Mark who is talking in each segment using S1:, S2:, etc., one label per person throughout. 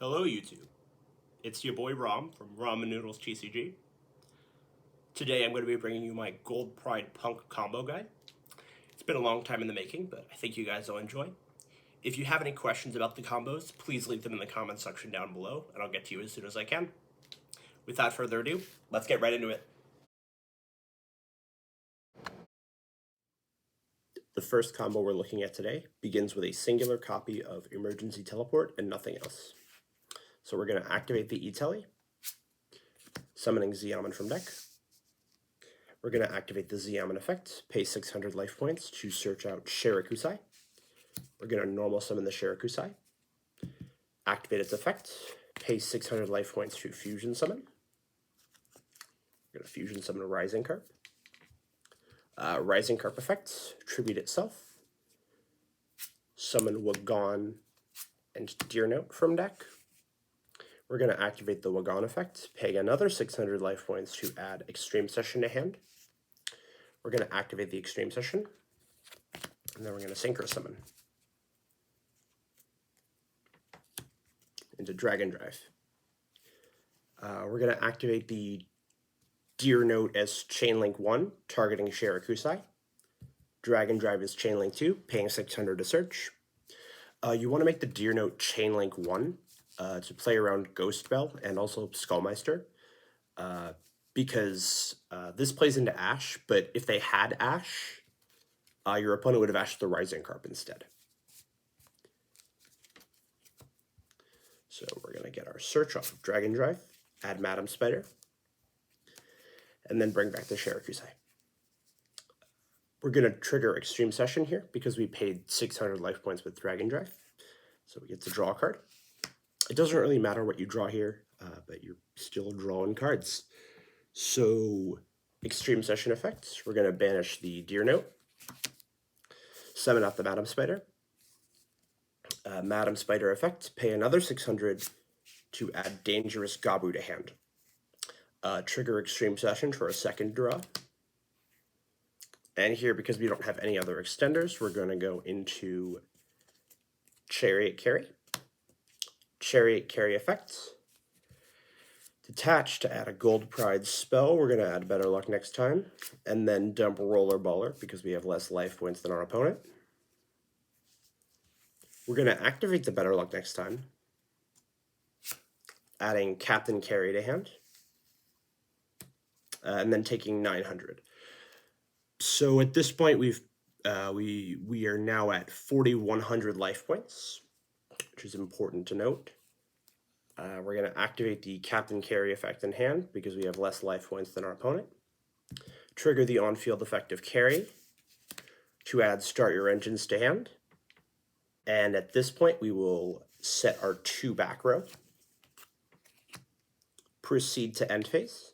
S1: Hello YouTube, it's your boy Rom from Ramen Noodles TCG. Today I'm going to be bringing you my Gold Pride Punk combo guide. It's been a long time in the making, but I think you guys will enjoy. If you have any questions about the combos, please leave them in the comments section down below, and I'll get to you as soon as I can. Without further ado, let's get right into it. The first combo we're looking at today begins with a singular copy of Emergency Teleport and nothing else. So we're going to activate the E-Tele, summoning Amin from deck. We're going to activate the Amin effect, pay 600 life points to search out Shirakusai. We're going to normal summon the Shirakusai, activate its effect, pay 600 life points to fusion summon. We're going to fusion summon a Rising Carp. Rising Carp effect, tribute itself, summon Wagon and Deer Note from deck. We're going to activate the Wagon effect, pay another 600 life points to add Extreme Session to hand. We're going to activate the Extreme Session, and then we're going to Synchro Summon into Dragon Drive. We're going to activate the Deer Note as Chainlink 1, targeting Shirakusai. Dragon Drive is Chainlink 2, paying 600 to search. You want to make the Deer Note Chainlink 1 to play around Ghost Bell and also Skullmeister, because this plays into Ash, but if they had Ash, your opponent would have Ashed the Rising Carp instead. So we're going to get our search off of Dragon Drive, add Madam Spider, and then bring back the Shirakusai. We're going to trigger Extreme Session here because we paid 600 life points with Dragon Drive. So we get to draw a card. It doesn't really matter what you draw here, but you're still drawing cards. So Extreme Session effects, we're going to banish the Deer Note, summon out the Madam Spider. Madam Spider effect, pay another 600 to add Dangerous Gabu to hand. Trigger Extreme Session for a second draw. And here, because we don't have any other extenders, we're going to go into Chariot Carry. Chariot Carry effects. Detach to add a Gold Pride spell. We're going to add Better Luck next time. And then dump Roller Baller because we have less life points than our opponent. We're going to activate the Better Luck next time, adding Captain Carry to hand. And then taking 900. So at this point, we are now at 4,100 life points, which is important to note. We're going to activate the Captain Carry effect in hand because we have less life points than our opponent. Trigger the on-field effect of Carry to add Start Your Engines to hand. And at this point, we will set our 2 back row. Proceed to end phase.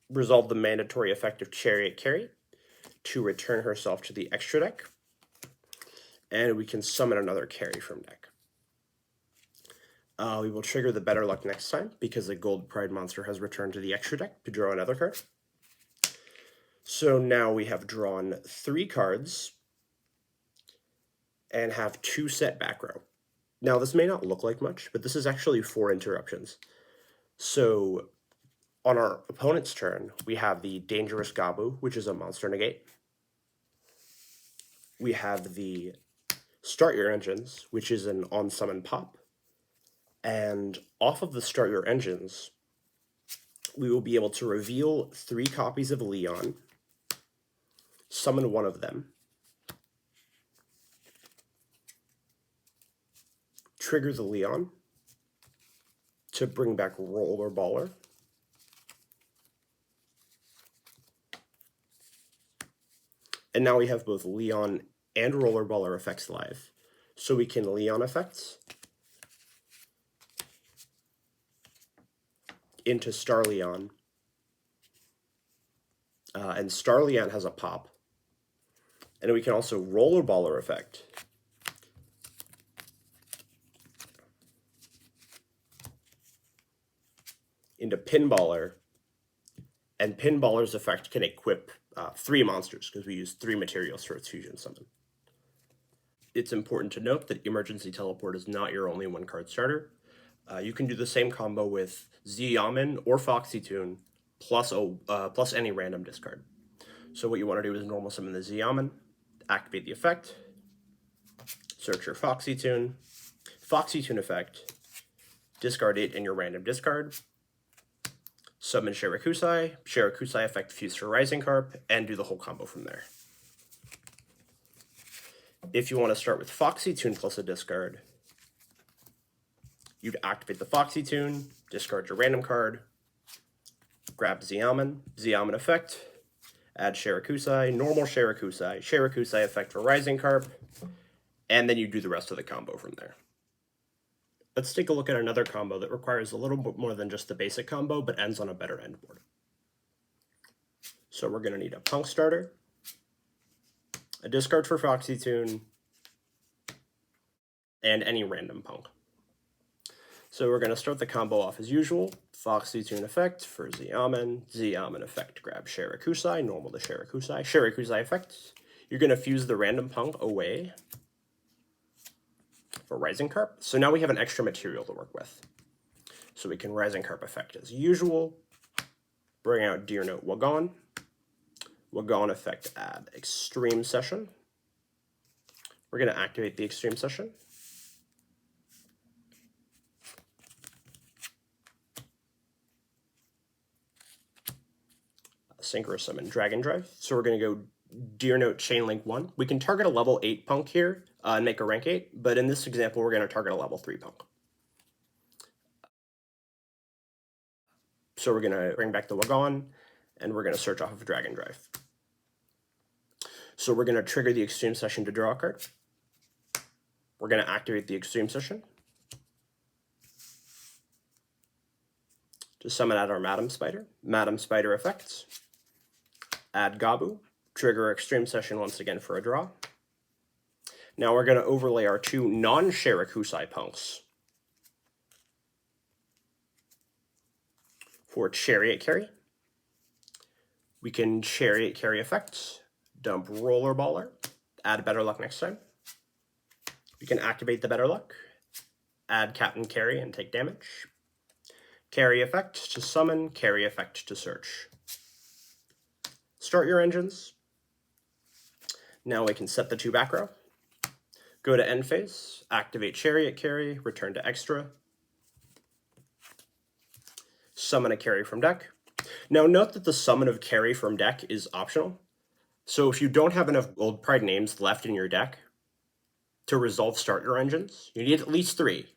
S1: Resolve the mandatory effect of Chariot Carry to return herself to the extra deck. And we can summon another Carry from deck. We will trigger the Better Luck next time because the Gold Pride monster has returned to the extra deck to draw another card. So now we have drawn 3 cards and have 2 set back row. Now this may not look like much, but this is actually 4 interruptions. So on our opponent's turn, we have the Dangerous Gabu, which is a monster negate. We have the Start Your Engines, which is an on-summon pop. And off of the Start Your Engines, we will be able to reveal 3 copies of Leon, summon 1 of them, trigger the Leon to bring back Roller Baller, and now we have both Leon and Roller Baller effects live. So we can Leon effects into Star Leon. And Star Leon has a pop. And we can also Roller Baller effect into Pinballer. And Pinballer's effect can equip 3 monsters because we use 3 materials for its fusion summon. It's important to note that Emergency Teleport is not your only one-card starter. You can do the same combo with Amin or Foxy Tune plus any random discard. So what you want to do is normal summon the Amin, activate the effect, search your Foxy Tune effect, discard it in your random discard, summon Shirakusai effect fuse for Rising Carp, and do the whole combo from there. If you want to start with Foxy Tune plus a discard, you'd activate the Foxy Tune, discard your random card, grab Amin effect, add Shirakusai, normal Shirakusai effect for Rising Carp, and then you do the rest of the combo from there. Let's take a look at another combo that requires a little bit more than just the basic combo, but ends on a better end board. So we're going to need a P.U.N.K starter, a discard for Foxy Tune, and any random P.U.N.K. So we're going to start the combo off as usual. Foxy Tune effect for Amin effect, grab Shirakusai, normal to Shirakusai effect. You're going to fuse the random P.U.N.K away for Rising Carp. So now we have an extra material to work with. So we can Rising Carp effect as usual, bring out Dear Note Wagon effect, add Extreme Session. We're going to activate the Extreme Session. Synchro Summon Dragon Drive. So we're going to go Dear Note Chainlink 1. We can target a level 8 P.U.N.K here and make a rank 8, but in this example, we're going to target a level 3 P.U.N.K. So we're going to bring back the Wagon, and we're going to search off of Dragon Drive. So we're going to trigger the Extreme Session to draw a card. We're going to activate the Extreme Session to summon out our Madam Spider effects. Add Gabu, trigger Extreme Session once again for a draw. Now we're going to overlay our two non-Shirakusai P.U.N.Ks for Chariot Carry. We can Chariot Carry effects, dump Roller Baller, add Better Luck next time. We can activate the Better Luck, add Captain Carry and take damage. Carry effect to summon, carry effect to search. Start your engines. Now we can set the 2 back row. Go to end phase, activate Chariot Carry, return to extra. Summon a carry from deck. Now note that the summon of carry from deck is optional. So if you don't have enough Gold Pride names left in your deck to resolve start your engines, you need at least 3.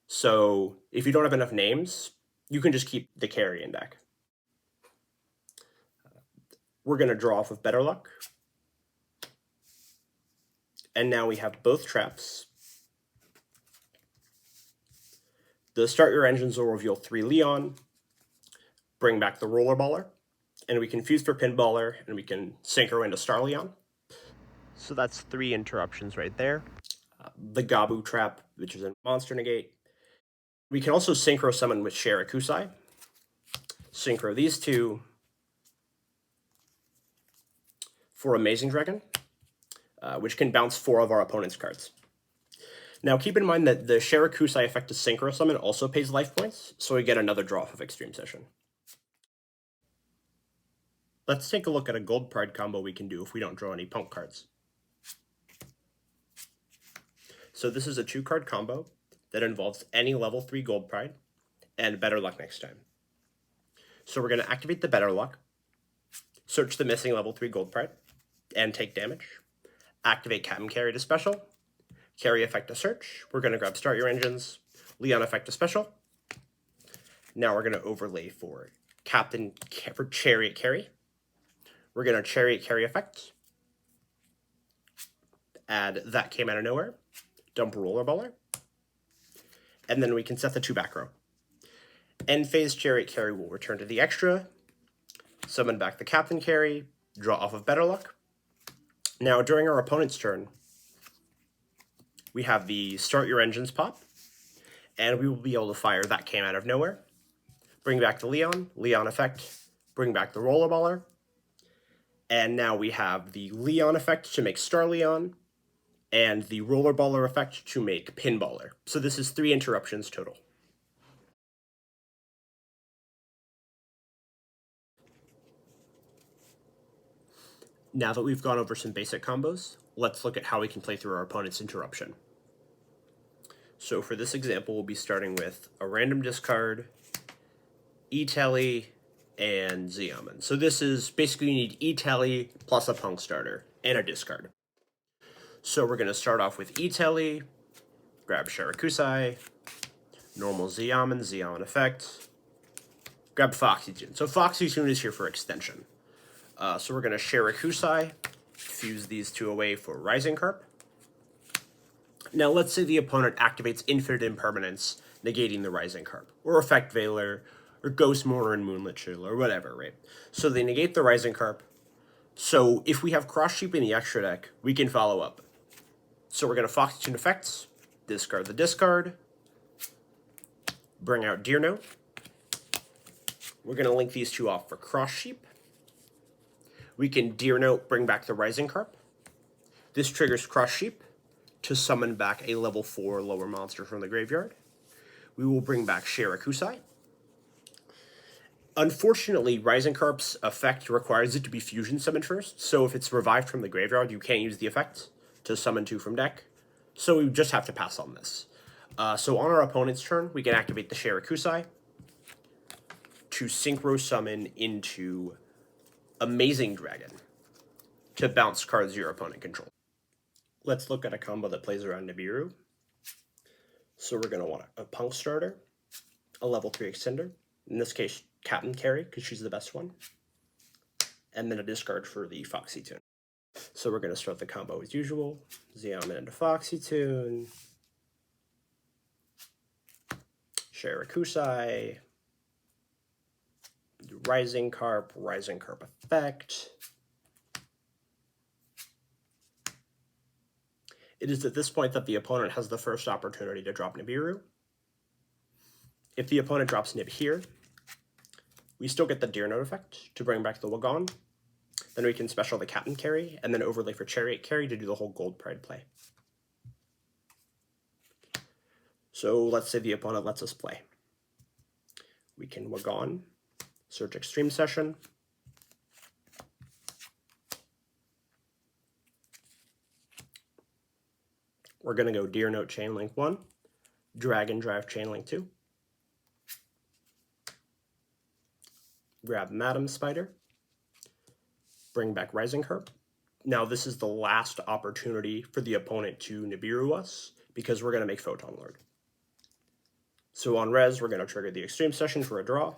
S1: So if you don't have enough names, you can just keep the carry in deck. We're going to draw off of Better Luck. And now we have both traps. The Start Your Engines will reveal 3 Leon, bring back the Roller Baller, and we can fuse for Pinballer, and we can synchro into Star Leon. So that's 3 interruptions right there. The Gabu trap, which is a monster negate. We can also synchro summon with Shirakusai. Synchro these 2 for Amazing Dragon, which can bounce 4 of our opponent's cards. Now keep in mind that the Shirakusai effect to synchro summon also pays life points, so we get another draw off of Extreme Session. Let's take a look at a Gold Pride combo we can do if we don't draw any P.U.N.K cards. So this is a 2-card combo that involves any level 3 Gold Pride and Better Luck next time. So we're going to activate the Better Luck, search the missing level 3 Gold Pride, and take damage. Activate Captain Carry to special, carry effect to search. We're going to grab Start Your Engines, Leon effect to special. Now we're going to overlay for Chariot Carry. We're going to Chariot Carry effect, add That Came Out of Nowhere, dump Roller Baller, and then we can set the 2 back row. End phase Chariot Carry will return to the extra, summon back the Captain Carry, draw off of Better Luck. Now during our opponent's turn, we have the Start Your Engines pop, and we will be able to fire That Came Out of Nowhere, bring back the Leon effect, bring back the Roller Baller, and now we have the Leon effect to make Star Leon, and the Rollerballer effect to make Pinballer. So this is 3 interruptions total. Now that we've gone over some basic combos, let's look at how we can play through our opponent's interruption. So for this example, we'll be starting with a random discard, E-Tele, and Amin. So this is basically you need E-Tele plus a P.U.N.K starter and a discard. So we're going to start off with E-Tele, grab Shirakusai, normal Amin effect, grab Foxy Tune. So Foxy Tune is here for extension. So we're going to Shirakusai, fuse these two away for Rising Carp. Now let's say the opponent activates Infinite Impermanence, negating the Rising Carp, or Effect Veiler, or Ghost Mortar and Moonlit Chill, or whatever, right? So they negate the Rising Carp. So if we have Cross Sheep in the extra deck, we can follow up. So we're going to Foxy Tune effects, discard the discard, bring out Deer Note. We're going to link these two off for Cross Sheep. We can Deer Note, bring back the Rising Carp. This triggers Cross Sheep to summon back a level 4 lower monster from the graveyard. We will bring back Shirakusai. Unfortunately, Rising Carp's effect requires it to be fusion summoned first, so if it's revived from the graveyard, you can't use the effect to summon 2 from deck. So we just have to pass on this. So on our opponent's turn, we can activate the Shirakusai to synchro summon into Amazing Dragon to bounce cards your opponent controls. Let's look at a combo that plays around Nibiru. So we're going to want a P.U.N.K starter, a level 3 extender, in this case P.U.N.K, because she's the best one, and then a discard for the Foxy Tune. So we're going to start the combo as usual, Amin into Foxy Tune, Shirakusai, Rising Carp effect. It is at this point that the opponent has the first opportunity to drop Nibiru. If the opponent drops Nib here, we still get the Deer Note effect to bring back the Wagon. Then we can special the Captain Carry, and then overlay for Chariot Carry to do the whole Gold Pride play. So let's say the opponent lets us play. We can Wagon, search Extreme Session, we're going to go Deer Note Chainlink 1, Dragon Drive Chainlink 2, grab Madam Spider, bring back Rising Carp. Now this is the last opportunity for the opponent to Nibiru us, because we're going to make Photon Lord. So on res, we're going to trigger the Extreme Session for a draw.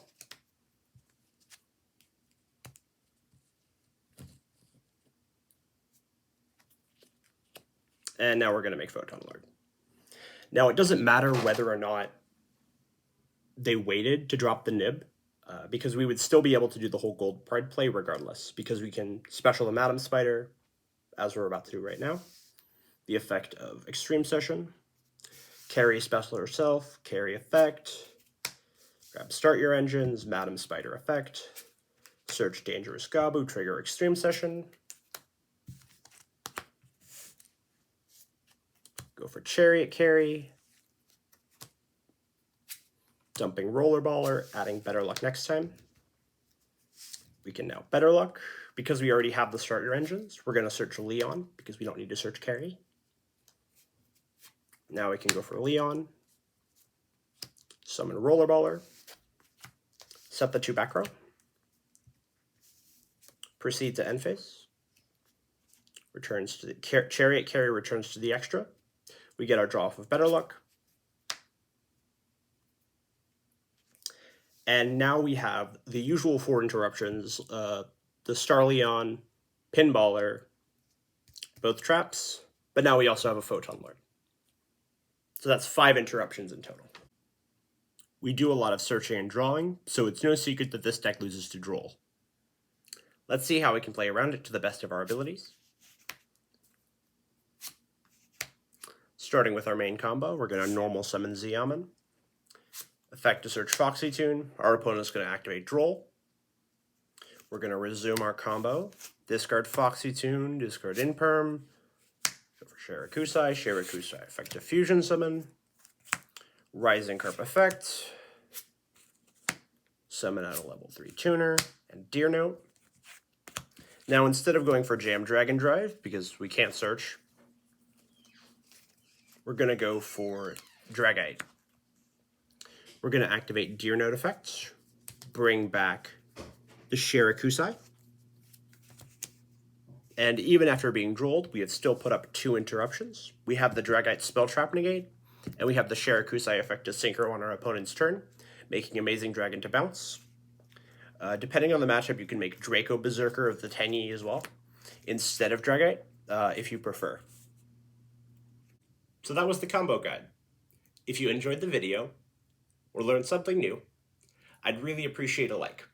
S1: And now we're going to make Photon Lord. Now it doesn't matter whether or not they waited to drop the Nib, because we would still be able to do the whole Gold Pride play regardless, because we can special the Madam Spider, as we're about to do right now, the effect of Extreme Session, carry special herself, carry effect, grab Start Your Engines, Madam Spider effect, search Dangerous Gabu, trigger Extreme Session, go for Chariot Carry, dumping Rollerballer, adding Better Luck next time. We can now Better Luck. Because we already have the Start Your Engines, we're going to search Leon, because we don't need to search Carry. Now we can go for Leon, summon Rollerballer, set the 2 back row, proceed to end phase, returns to the Chariot Carry, returns to the extra. We get our draw off of Better Luck. And now we have the usual 4 interruptions, the Star Leon, Pinballer, both traps, but now we also have a Photon Lord. So that's 5 interruptions in total. We do a lot of searching and drawing, so it's no secret that this deck loses to Droll. Let's see how we can play around it to the best of our abilities. Starting with our main combo, we're going to normal summon Amin. Effect to search Foxy Tune. Our opponent is going to activate Droll. We're going to resume our combo. Discard Foxy Tune, discard Imperm, go for Shirakusai effective fusion summon, Rising Carp effect, summon out a level 3 tuner, and Deer Note. Now instead of going for Jam Dragon Drive, because we can't search, we're going to go for Dragite. We're going to activate Deer Note effects, bring back the Shirakusai, and even after being Drolled, we have still put up 2 interruptions. We have the Dragite Spell Trap negate, and we have the Shirakusai effect to synchro on our opponent's turn, making Amazing Dragon to bounce. Depending on the matchup, you can make Draco Berserker of the Tenyi as well, instead of Dragite, if you prefer. So that was the combo guide. If you enjoyed the video, or learned something new, I'd really appreciate a like.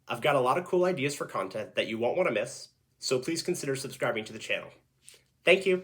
S1: I've got a lot of cool ideas for content that you won't want to miss, so please consider subscribing to the channel. Thank you!